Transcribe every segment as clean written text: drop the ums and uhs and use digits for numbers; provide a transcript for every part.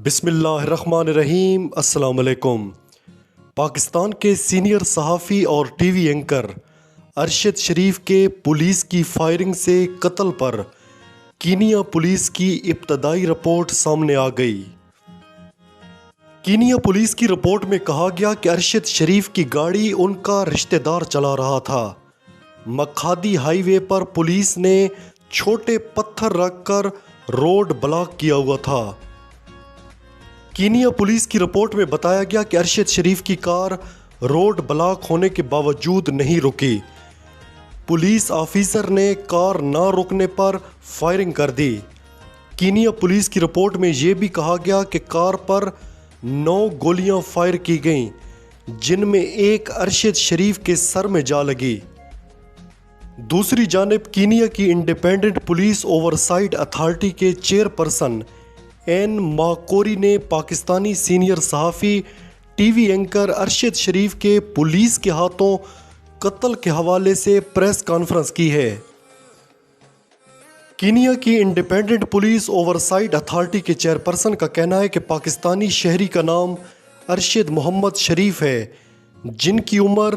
بسم اللہ الرحمن الرحیم۔ السلام علیکم۔ پاکستان کے سینئر صحافی اور ٹی وی اینکر ارشد شریف کے پولیس کی فائرنگ سے قتل پر کینیا پولیس کی ابتدائی رپورٹ سامنے آ گئی۔ کینیا پولیس کی رپورٹ میں کہا گیا کہ ارشد شریف کی گاڑی ان کا رشتہ دار چلا رہا تھا۔ مکھادی ہائی وے پر پولیس نے چھوٹے پتھر رکھ کر روڈ بلاک کیا ہوا تھا۔ کینیا پولیس کی رپورٹ میں بتایا گیا کہ ارشد شریف کی کار روڈ بلاک ہونے کے باوجود نہیں رکی۔ پولیس آفیسر نے کار نہ رکنے پر فائرنگ کر دی۔ کینیا پولیس کی رپورٹ میں یہ بھی کہا گیا کہ کار پر 9 گولیاں فائر کی گئیں، جن میں ایک ارشد شریف کے سر میں جا لگی۔ دوسری جانب کینیا کی انڈیپینڈنٹ پولیس اوورسائٹ اتھارٹی کے چیئرپرسن این ماکوری نے پاکستانی سینئر صحافی ٹی وی اینکر ارشد شریف کے پولیس کے ہاتھوں قتل کے حوالے سے پریس کانفرنس کی ہے۔ کینیا کی انڈیپینڈنٹ پولیس اوورسائٹ اتھارٹی کے چیئرپرسن کا کہنا ہے کہ پاکستانی شہری کا نام ارشد محمد شریف ہے، جن کی عمر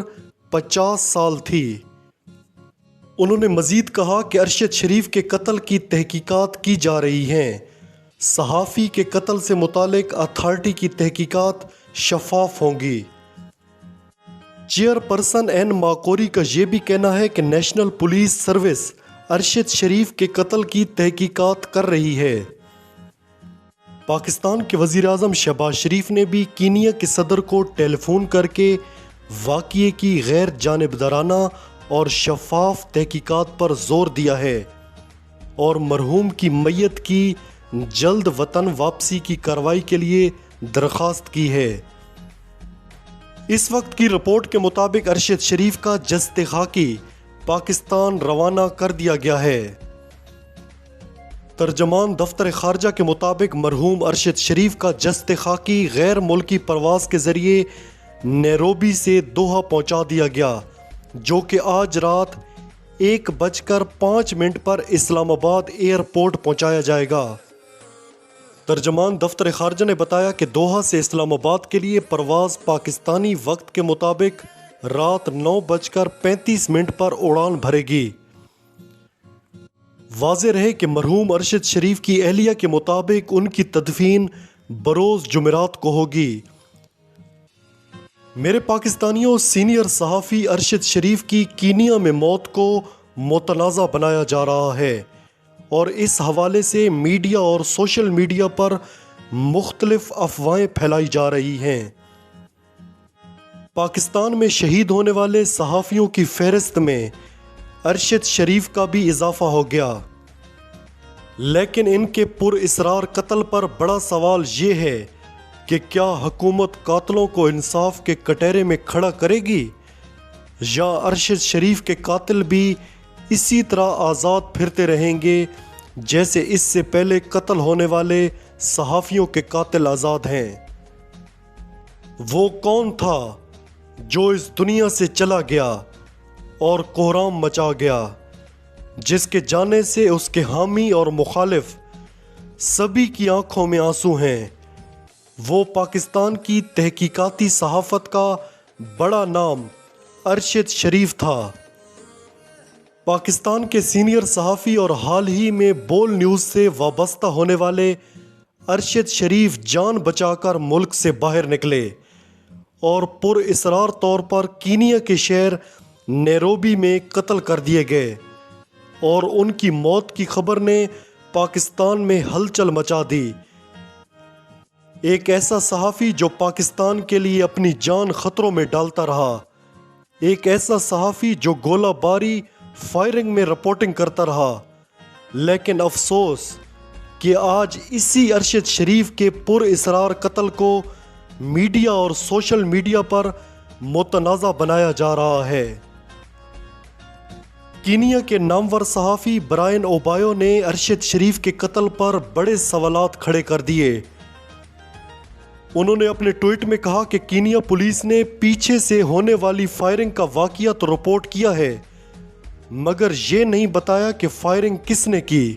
50 سال تھی۔ انہوں نے مزید کہا کہ ارشد شریف کے قتل کی تحقیقات کی جا رہی ہیں۔ صحافی کے قتل سے متعلق اتھارٹی کی تحقیقات شفاف ہوں گی۔ چیئرپرسن این ماکوری کا یہ بھی کہنا ہے کہ نیشنل پولیس سروس ارشد شریف کے قتل کی تحقیقات کر رہی ہے۔ پاکستان کے وزیر اعظم شہباز شریف نے بھی کینیا کے صدر کو ٹیلی فون کر کے واقعے کی غیر جانبدارانہ اور شفاف تحقیقات پر زور دیا ہے اور مرحوم کی میت کی جلد وطن واپسی کی کارروائی کے لیے درخواست کی ہے۔ اس وقت کی رپورٹ کے مطابق ارشد شریف کا جسد خاکی پاکستان روانہ کر دیا گیا ہے۔ ترجمان دفتر خارجہ کے مطابق مرحوم ارشد شریف کا جسد خاکی غیر ملکی پرواز کے ذریعے نیروبی سے دوحہ پہنچا دیا گیا، جو کہ آج رات 1:05 پر اسلام آباد ایئرپورٹ پہنچایا جائے گا۔ ترجمان دفتر خارجہ نے بتایا کہ دوحہ سے اسلام آباد کے لیے پرواز پاکستانی وقت کے مطابق رات 9:35 پر اڑان بھرے گی۔ واضح رہے کہ مرحوم ارشد شریف کی اہلیہ کے مطابق ان کی تدفین بروز جمعرات کو ہوگی۔ میرے پاکستانیوں، سینئر صحافی ارشد شریف کی کینیا میں موت کو متنازع بنایا جا رہا ہے اور اس حوالے سے میڈیا اور سوشل میڈیا پر مختلف افواہیں پھیلائی جا رہی ہیں۔ پاکستان میں شہید ہونے والے صحافیوں کی فہرست میں ارشد شریف کا بھی اضافہ ہو گیا، لیکن ان کے پراسرار قتل پر بڑا سوال یہ ہے کہ کیا حکومت قاتلوں کو انصاف کے کٹہرے میں کھڑا کرے گی، یا ارشد شریف کے قاتل بھی اسی طرح آزاد پھرتے رہیں گے جیسے اس سے پہلے قتل ہونے والے صحافیوں کے قاتل آزاد ہیں؟ وہ کون تھا جو اس دنیا سے چلا گیا اور کوہرام مچا گیا، جس کے جانے سے اس کے حامی اور مخالف سبھی کی آنکھوں میں آنسو ہیں؟ وہ پاکستان کی تحقیقاتی صحافت کا بڑا نام ارشد شریف تھا۔ پاکستان کے سینئر صحافی اور حال ہی میں بول نیوز سے وابستہ ہونے والے ارشد شریف جان بچا کر ملک سے باہر نکلے اور پراسرار طور پر کینیا کے شہر نیروبی میں قتل کر دیے گئے، اور ان کی موت کی خبر نے پاکستان میں ہلچل مچا دی۔ ایک ایسا صحافی جو پاکستان کے لیے اپنی جان خطروں میں ڈالتا رہا، ایک ایسا صحافی جو گولہ باری فائرنگ میں رپورٹنگ کرتا رہا، لیکن افسوس کہ آج اسی ارشد شریف کے پراسرار قتل کو میڈیا اور سوشل میڈیا پر متنازع بنایا جا رہا ہے۔ کینیا کے نامور صحافی برائن اوبایو نے ارشد شریف کے قتل پر بڑے سوالات کھڑے کر دیے۔ انہوں نے اپنے ٹویٹ میں کہا کہ کینیا پولیس نے پیچھے سے ہونے والی فائرنگ کا واقعہ تو رپورٹ کیا ہے، مگر یہ نہیں بتایا کہ فائرنگ کس نے کی۔